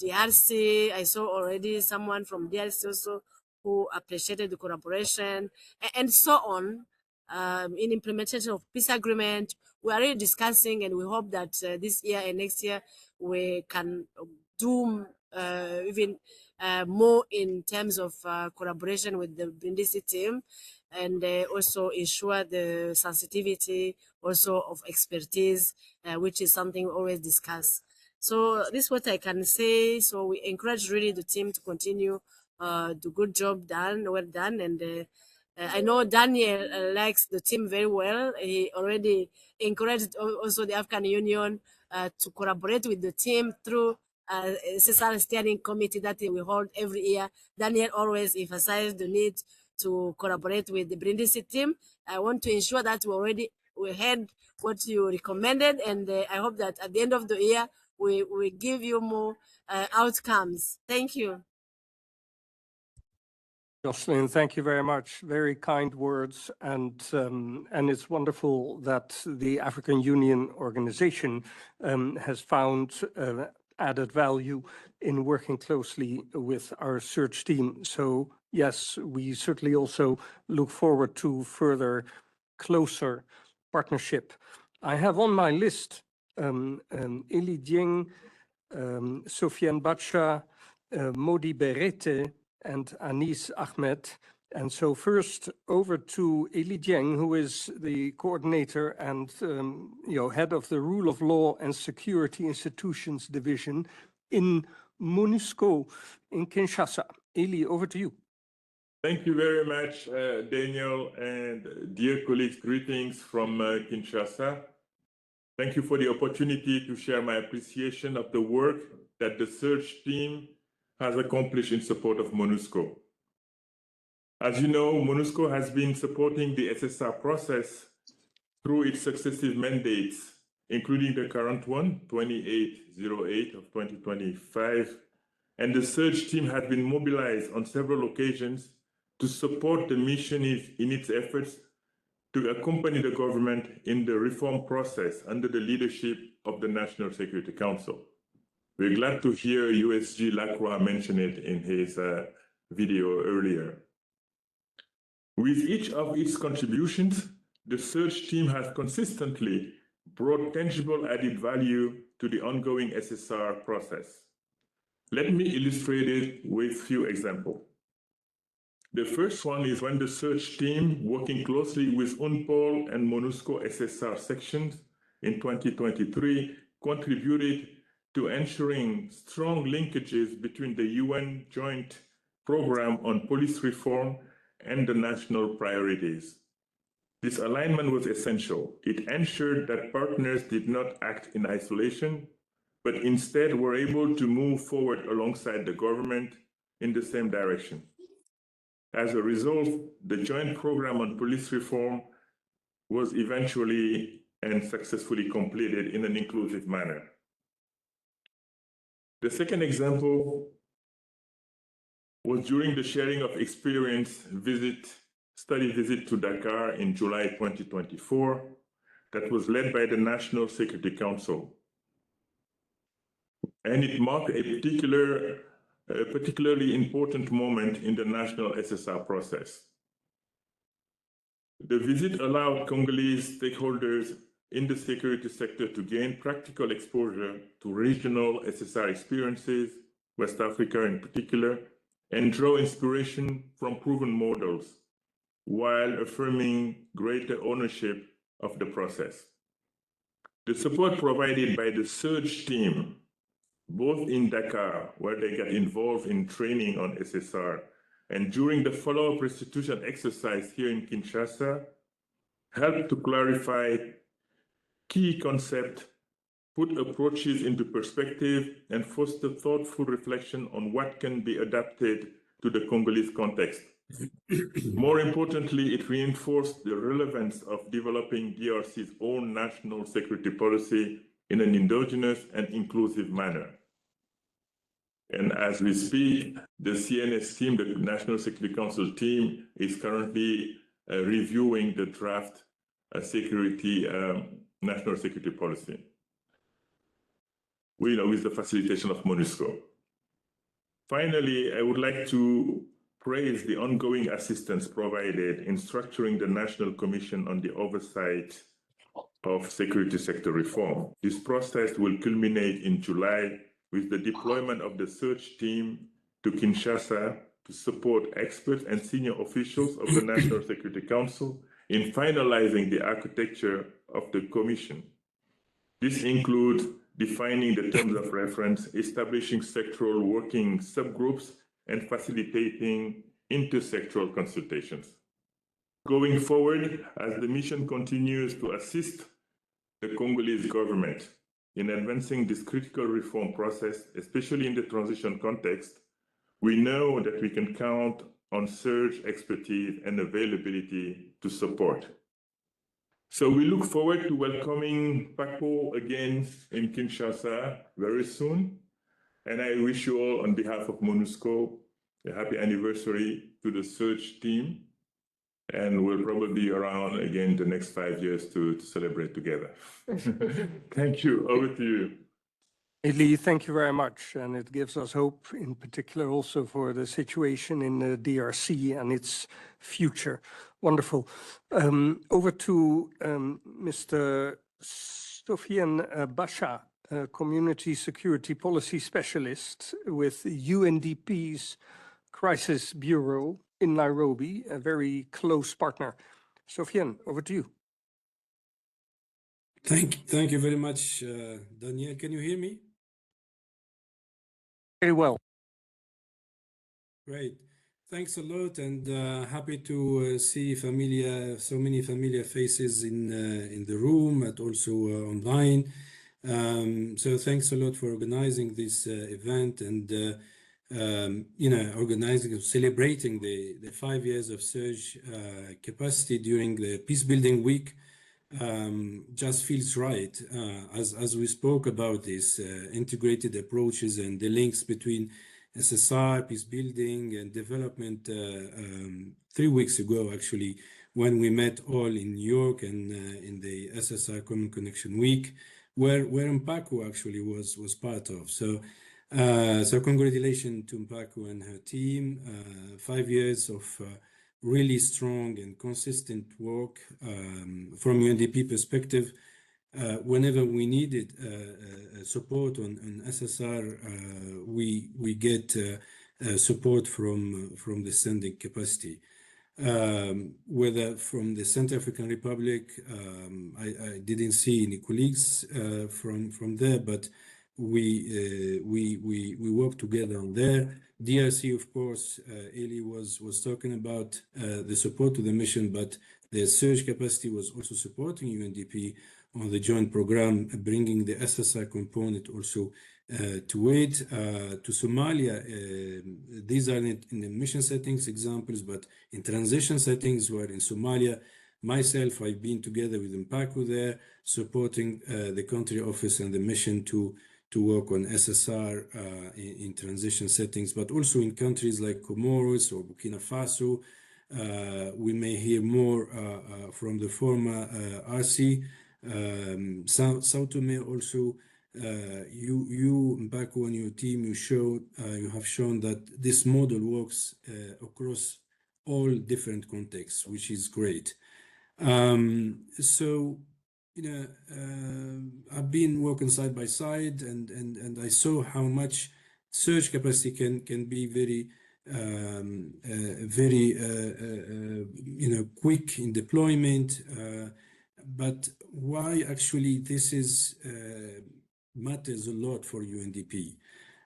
DRC. I saw already someone from DRC also who appreciated the collaboration and so on. in implementation of peace agreement. We are really discussing, and we hope that this year and next year we can do even more in terms of collaboration with the Brindisi team, and also ensure the sensitivity also of expertise, which is something we always discuss. So this is what I can say. So we encourage really the team to continue the good job done, well done, and I know Daniel likes the team very well. He already encouraged also the African Union to collaborate with the team through SSR steering committee that we hold every year. Daniel always emphasized the need to collaborate with the Brindisi team. I want to ensure that we heard what you recommended, and I hope that at the end of the year we give you more outcomes. Thank you. Jocelyn, thank you very much. Very kind words, and it's wonderful that the African Union organization has found added value in working closely with our search team. So yes, we certainly also look forward to further closer partnership. I have on my list Eli Dieng, Sofiane Bacha, Modi Berete, and Anis Ahmed. And so first over to Eli Dieng, who is the coordinator and head of the Rule of Law and Security Institutions Division in MONUSCO in Kinshasa. Eli, over to you. Thank you very much, Daniel, and dear colleagues, greetings from Kinshasa. Thank you for the opportunity to share my appreciation of the work that the search team has accomplished in support of MONUSCO. As you know, MONUSCO has been supporting the SSR process through its successive mandates, including the current one, 2808 of 2025, and the search team has been mobilized on several occasions to support the mission in its efforts to accompany the government in the reform process under the leadership of the National Security Council. We're glad to hear USG Lacroix mention it in his video earlier. With each of its contributions, the search team has consistently brought tangible added value to the ongoing SSR process. Let me illustrate it with a few examples. The first one is when the search team, working closely with UNPOL and MONUSCO SSR sections in 2023, contributed to ensuring strong linkages between the UN Joint Program on Police Reform and the national priorities. This alignment was essential. It ensured that partners did not act in isolation, but instead were able to move forward alongside the government in the same direction. As a result, the Joint Program on Police Reform was eventually and successfully completed in an inclusive manner. The second example was during the sharing of experience study visit to Dakar in July 2024 that was led by the National Security Council. And it marked a particularly important moment in the national SSR process. The visit allowed Congolese stakeholders in the security sector to gain practical exposure to regional SSR experiences, West Africa in particular, and draw inspiration from proven models, while affirming greater ownership of the process. The support provided by the search team, both in Dakar, where they got involved in training on SSR, and during the follow-up restitution exercise here in Kinshasa, helped to clarify key concepts, put approaches into perspective, and foster thoughtful reflection on what can be adapted to the Congolese context. More importantly, it reinforced the relevance of developing DRC's own national security policy in an endogenous and inclusive manner. And as we speak, the CNS team, the National Security Council team, is currently reviewing the draft national security policy, with the facilitation of MONUSCO. Finally, I would like to praised the ongoing assistance provided in structuring the National Commission on the Oversight of Security Sector Reform. This process will culminate in July with the deployment of the search team to Kinshasa to support experts and senior officials of the National Security Council in finalizing the architecture of the Commission. This includes defining the terms of reference, establishing sectoral working subgroups, and facilitating intersectoral consultations. Going forward, as the mission continues to assist the Congolese government in advancing this critical reform process, especially in the transition context, we know that we can count on SURGE expertise and availability to support. So we look forward to welcoming Paco again in Kinshasa very soon. And I wish you all, on behalf of MONUSCO, a happy anniversary to the SURGE team. And we'll probably be around again the next 5 years to celebrate together. Thank you. Over to you. Eli, thank you very much. And it gives us hope, in particular also for the situation in the DRC and its future. Wonderful. Over to Mr. Sofiane Basha, Community Security Policy Specialist with UNDP's Crisis Bureau in Nairobi, a very close partner. Sofiane, over to you. Thank you very much, Daniel. Can you hear me? Very well. Great. Thanks a lot, and happy to see so many familiar faces in the room and also online. So thanks a lot for organizing this event and celebrating the 5 years of SURGE capacity during the Peacebuilding Week. Just feels right as we spoke about this integrated approaches and the links between SSR, peacebuilding, and development 3 weeks ago, actually, when we met all in New York and in the SSR Common Connection Week, where Mpaku actually was part of. So congratulations to Mpaku and her team. 5 years of really strong and consistent work from UNDP perspective. Whenever we needed support on SSR, we get support from the standing capacity. Whether from the Central African Republic, I didn't see any colleagues from there, but we work together on there. DRC, of course, Eli was talking about the support to the mission, but the SURGE capacity was also supporting UNDP on the joint program, bringing the SSR component also to it. To Somalia, these are in the mission settings examples, but in transition settings, where in Somalia, myself, I've been together with Mpaku there, supporting the country office and the mission to work on SSR in transition settings, but also in countries like Comoros or Burkina Faso. We may hear more from the former RC. Sao Tome also, you Mpaku and your team, you have shown that this model works across all different contexts, which is great. So, I've been working side by side, and I saw how much SURGE capacity can be very quick in deployment. But why actually this is matters a lot for UNDP.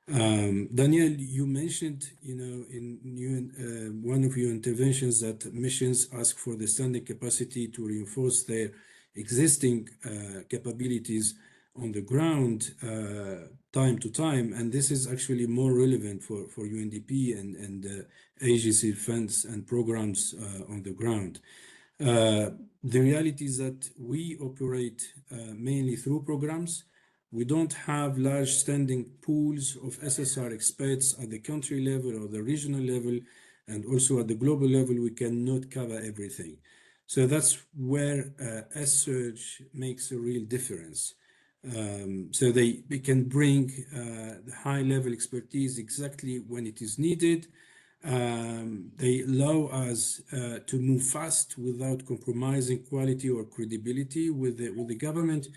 Daniel, you mentioned, in one of your interventions that missions ask for the standing capacity to reinforce their existing capabilities on the ground time to time, and this is actually more relevant for UNDP and agency funds and programs on the ground. The reality is that we operate mainly through programs. We don't have large standing pools of SSR experts at the country level or the regional level, and also at the global level, we cannot cover everything. So that's where SSurge makes a real difference. So they can bring the high level expertise exactly when it is needed. They allow us to move fast without compromising quality or credibility with the government,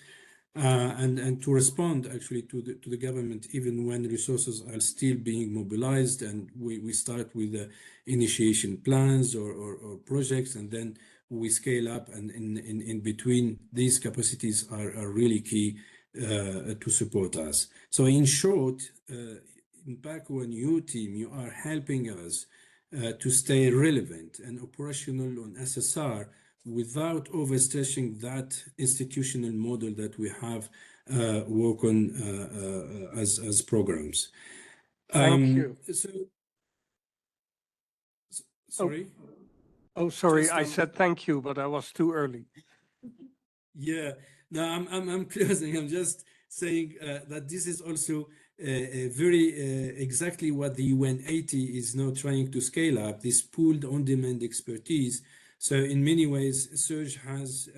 and to respond actually to the government even when resources are still being mobilized, and we start with the initiation plans or projects, and then we scale up, and in between these capacities are really key to support us. So in short, in Paco and your team, you are helping us to stay relevant and operational on SSR without overstretching that institutional model that we have work on as programs. Thank you. Sorry? Oh, sorry, Just I said thank you, but I was too early. Yeah, no, I'm closing. I'm just saying that this is also very exactly what the UN80 is now trying to scale up, this pooled on-demand expertise. So in many ways, Surge has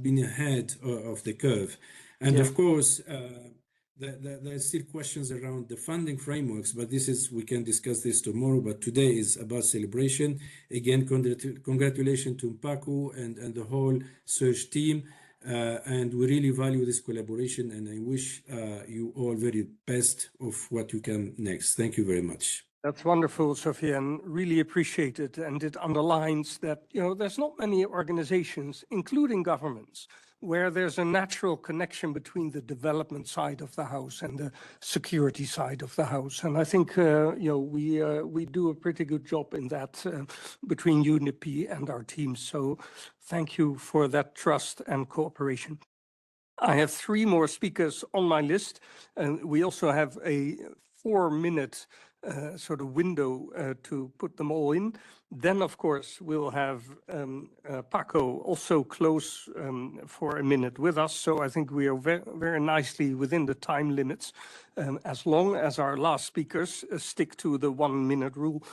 been ahead of the curve. And Yeah. of course, there are still questions around the funding frameworks, but we can discuss this tomorrow. But today is about celebration. Again, congratulations to Paco and the whole Surge team. And we really value this collaboration, and I wish you all very best of what you can next. Thank you very much. That's wonderful, Sophia, and really appreciate it. And it underlines that, there's not many organizations, including governments, where there's a natural connection between the development side of the house and the security side of the house. And I think, we do a pretty good job in that between UNDP and our teams. So thank you for that trust and cooperation. I have 3 more speakers on my list, and we also have a 4-minute sort of window to put them all in. Then, of course, we'll have Paco also close for a minute with us. So I think we are very nicely within the time limits, as long as our last speakers stick to the 1-minute rule.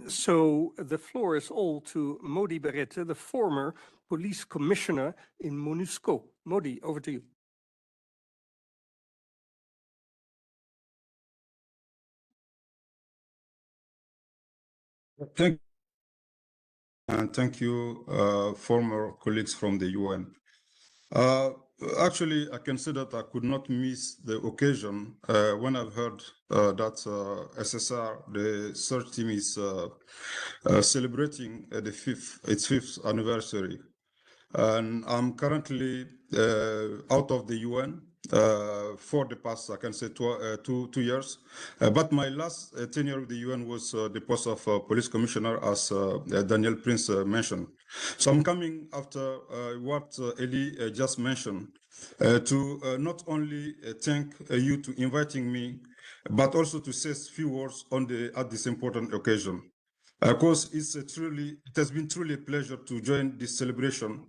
So the floor is all to Modi Berete, the former police commissioner in MONUSCO. Modi, over to you. Thank you, former colleagues from the UN. Actually, I can say that I could not miss the occasion when I've heard that SSR, the search team, is celebrating its 5th anniversary. And I'm currently out of the UN for the past, I can say, 2 years. But my last tenure with the UN was the post of police commissioner, as Daniel Prince mentioned. So I'm coming after what Eli just mentioned to not only thank you to inviting me, but also to say a few words at this important occasion. Of course, it has been truly a pleasure to join this celebration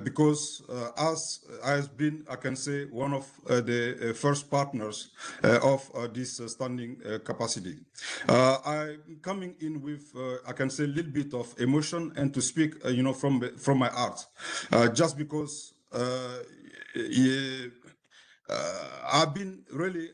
because as I have been, I can say, one of the first partners of this standing capacity. I'm coming in with, I can say, a little bit of emotion and to speak, from my heart, just because I've been really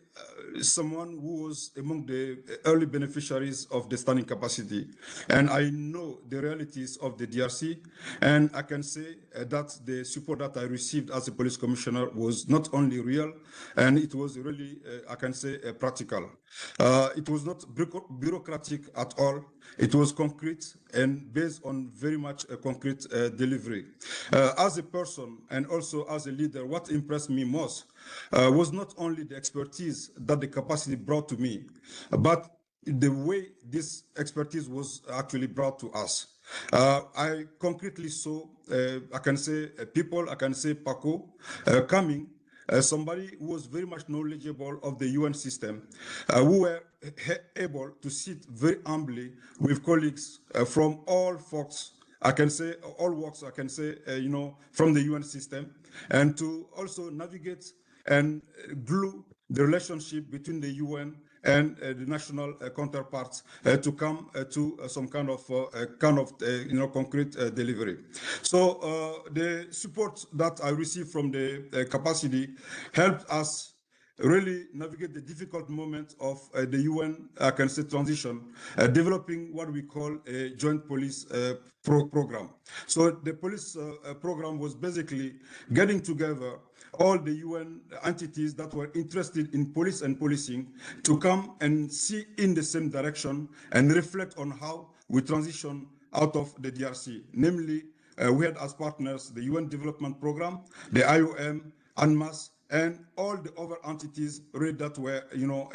someone who was among the early beneficiaries of the standing capacity, and I know the realities of the DRC, and I can say that the support that I received as a police commissioner was not only real, and it was really, I can say, practical. It was not bureaucratic at all. It was concrete and based on very much a concrete delivery. As a person and also as a leader, what impressed me most was not only the expertise that the capacity brought to me, but the way this expertise was actually brought to us. I concretely saw, I can say, people, I can say Paco, coming, somebody who was very much knowledgeable of the UN system, who were able to sit very humbly with colleagues from all folks, I can say, all walks, I can say, from the UN system, and to also navigate and glue the relationship between the UN and the national counterparts to come to some kind of concrete delivery. So the support that I received from the capacity helped us really navigate the difficult moments of the UN, I can say, transition, developing what we call a joint police program. So the police program was basically getting together all the UN entities that were interested in police and policing to come and see in the same direction and reflect on how we transition out of the DRC. Namely, we had as partners the UN Development Program, the IOM, UNMAS, and all the other entities really that were,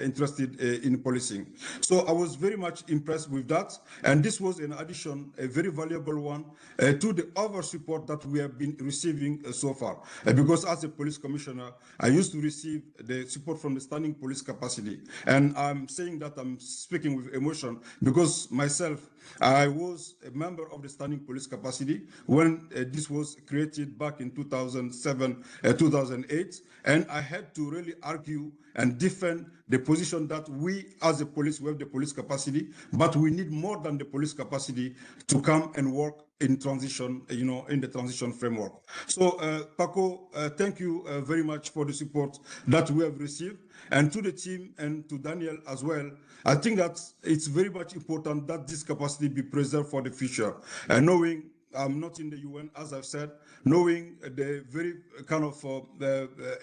interested in policing. So I was very much impressed with that. And this was, in addition, a very valuable one to the other support that we have been receiving so far. Because as a police commissioner, I used to receive the support from the standing police capacity. And I'm saying that I'm speaking with emotion because myself, I was a member of the standing police capacity when this was created back in 2007, 2008. And I had to really argue and defend the position that we as a police, we have the police capacity, but we need more than the police capacity to come and work in transition, in the transition framework. So Paco, thank you very much for the support that we have received. And to the team and to Daniel as well, I think that it's very much important that this capacity be preserved for the future. And knowing I'm not in the UN, as I've said, knowing the very kind of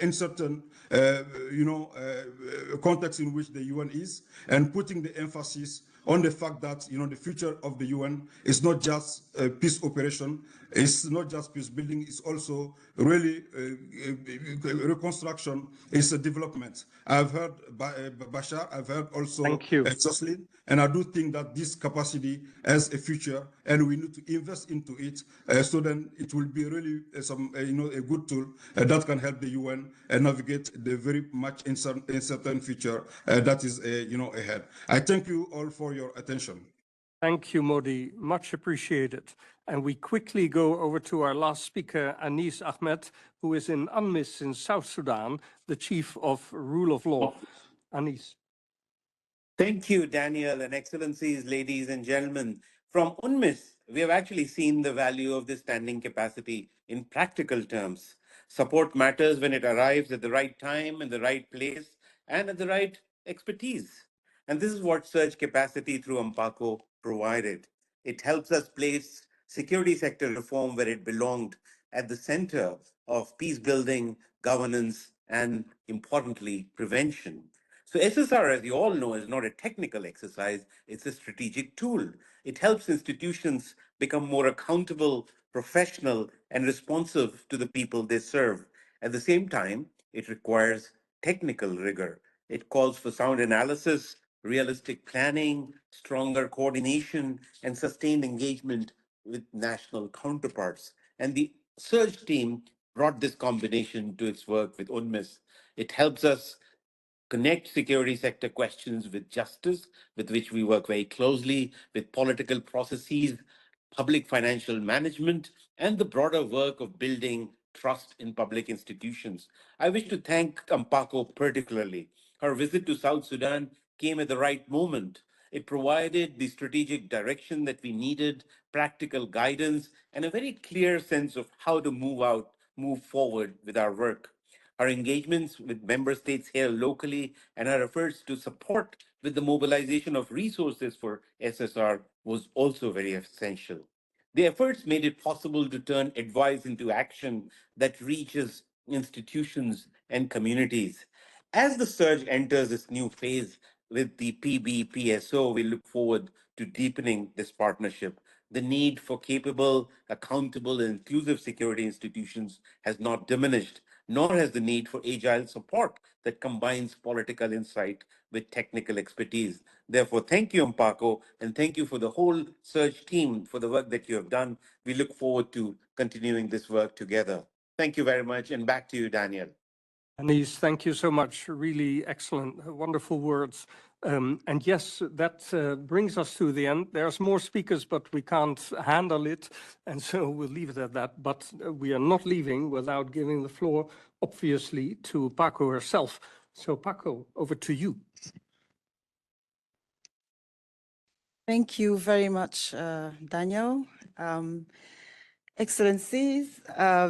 uncertain, context in which the UN is, and putting the emphasis on the fact that the future of the UN is not just a peace operation, it's not just peace building, it's also really reconstruction, it's a development. I've heard Bashar, I've heard also Jocelyn, and I do think that this capacity has a future, and we need to invest into it, so then it will be really a good tool that can help the UN navigate the very much uncertain future that is ahead. I thank you all for your attention. Thank you, Modi. Much appreciated. And we quickly go over to our last speaker, Anis Ahmed, who is in UNMISS in South Sudan, the Chief of Rule of Law. Anis. Thank you, Daniel, and Excellencies, ladies and gentlemen. From UNMISS, we have actually seen the value of this standing capacity in practical terms. Support matters when it arrives at the right time, in the right place, and at the right expertise. And this is what surge capacity through Ampako provided. It helps us place security sector reform where it belonged, at the center of peace building, governance, and importantly, prevention. So SSR, as you all know, is not a technical exercise, it's a strategic tool. It helps institutions become more accountable, professional, and responsive to the people they serve. At the same time, it requires technical rigor. It calls for sound analysis, realistic planning, stronger coordination, and sustained engagement with national counterparts. And the Surge team brought this combination to its work with UNMISS. It helps us connect security sector questions with justice, with which we work very closely, with political processes, public financial management, and the broader work of building trust in public institutions. I wish to thank Ampako particularly. Her visit to South Sudan came at the right moment. It provided the strategic direction that we needed, practical guidance, and a very clear sense of how to move forward with our work. Our engagements with member states here locally and our efforts to support with the mobilization of resources for SSR was also very essential. The efforts made it possible to turn advice into action that reaches institutions and communities. As the surge enters this new phase with the PBPSO, we look forward to deepening this partnership. The need for capable, accountable, and inclusive security institutions has not diminished, nor has the need for agile support that combines political insight with technical expertise. Therefore, thank you, Ampako, and thank you for the whole Surge team for the work that you have done. We look forward to continuing this work together. Thank you very much, and back to you, Daniel. Anis, thank you so much. Really excellent, wonderful words. And yes, that brings us to the end. There's more speakers, but we can't handle it. And so we'll leave it at that. But we are not leaving without giving the floor, obviously, to Paco herself. So Paco, over to you. Thank you very much, Daniel. Excellencies,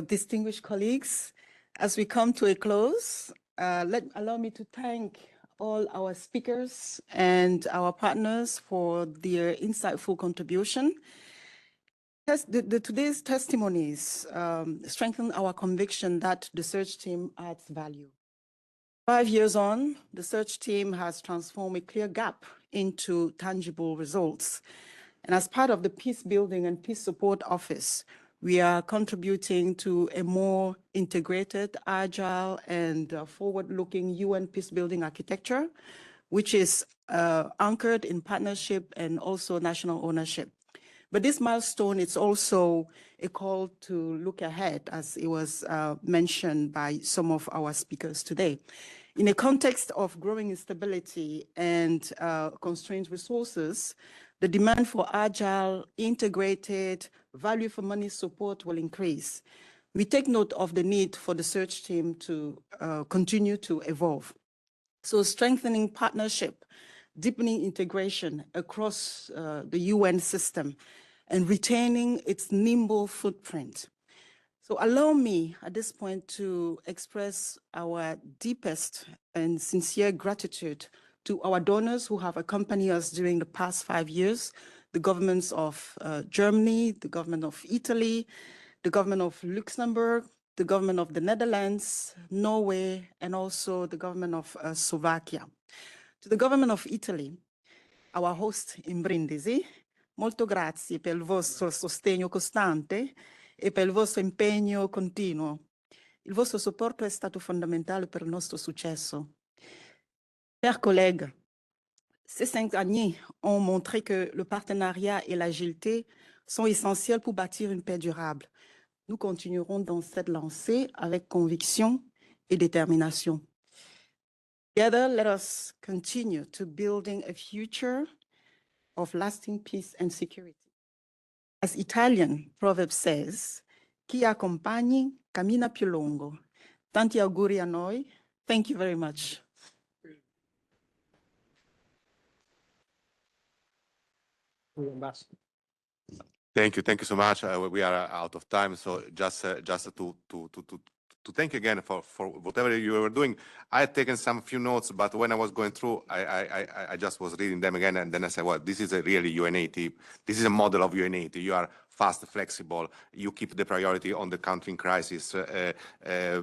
distinguished colleagues, as we come to a close, allow me to thank all our speakers and our partners for their insightful contribution. Today's testimonies strengthen our conviction that the search team adds value. 5 years on, the search team has transformed a clear gap into tangible results. And as part of the Peacebuilding and Peace Support Office, we are contributing to a more integrated, agile, and forward-looking UN peacebuilding architecture, which is anchored in partnership and also national ownership. But this milestone is also a call to look ahead, as it was mentioned by some of our speakers today. In a context of growing instability and constrained resources, the demand for agile, integrated, value for money support will increase. We take note of the need for the search team to continue to evolve. So strengthening partnership, deepening integration across the UN system, and retaining its nimble footprint. So allow me at this point to express our deepest and sincere gratitude to our donors who have accompanied us during the past 5 years, the governments of Germany, the government of Italy, the government of Luxembourg, the government of the Netherlands, Norway, and also the government of Slovakia. To the government of Italy, our host in Brindisi, molto grazie per il vostro sostegno costante e per il vostro impegno continuo. Il vostro supporto è stato fondamentale per il nostro successo. Chers collègues, ces 5 années ont montré que le partenariat et l'agilité sont essentiels pour bâtir une paix durable. Nous continuerons dans cette lancée avec conviction et détermination. Together, let us continue to building a future of lasting peace and security. As Italian proverb says, chi accompagni cammina più lungo. Tanti auguri a noi. Thank you very much. Thank you so much. We are out of time, so just to thank you again for whatever you were doing. I had taken some few notes, but when I was going through, I just was reading them again, and then I said, well, this is a really UNAID. This is a model of UNAID. You are fast, flexible. You keep the priority on the country in crisis.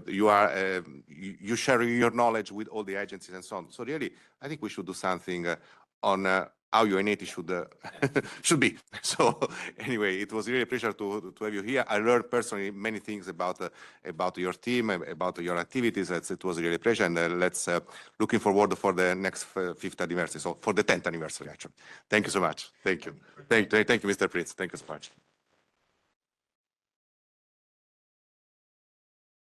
You share your knowledge with all the agencies and so on. So really, I think we should do something on how UNAID should be. So anyway, it was really a pleasure to have you here. I learned personally many things about your team, about your activities. It was really a pleasure, and let's looking forward for the next 5th anniversary, so for the 10th anniversary actually. Thank you so much. Thank you, Mr. Prince. Thank you so much.